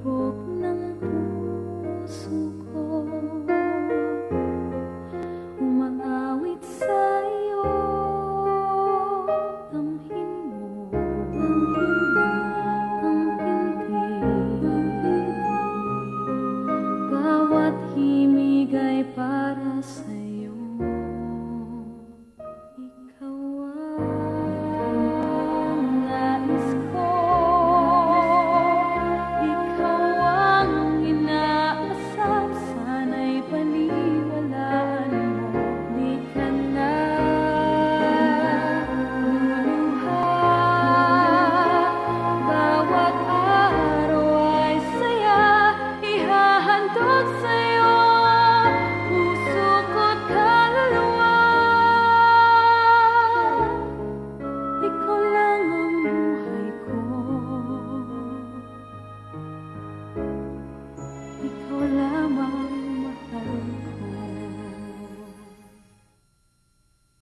lubog ng puso ko, umaawit sa iyo. Damhin mo ang hindi, bawat himig ay para sa iyo. Ikaw ang nais ko, ikaw ang inaasam. Sana'y paniwalaan mo, di ka na luluha. Bawat araw ay saya, ihahandog sa'yo.